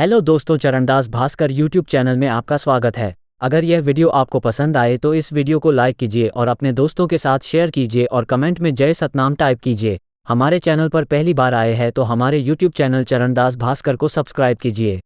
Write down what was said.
Hello दोस्तों, Charandas Bhaskar YouTube channel में आपका स्वागत है। अगर यह वीडियो आपको पसंद आए तो इस वीडियो को लाइक कीजिए और अपने दोस्तों के साथ शेयर कीजिए और कमेंट में जय सतनाम टाइप कीजिए। हमारे चैनल पर पहली बार आए हैं तो हमारे यूट्यूब चैनल चरणदास भास्कर को सब्सक्राइब कीजिए।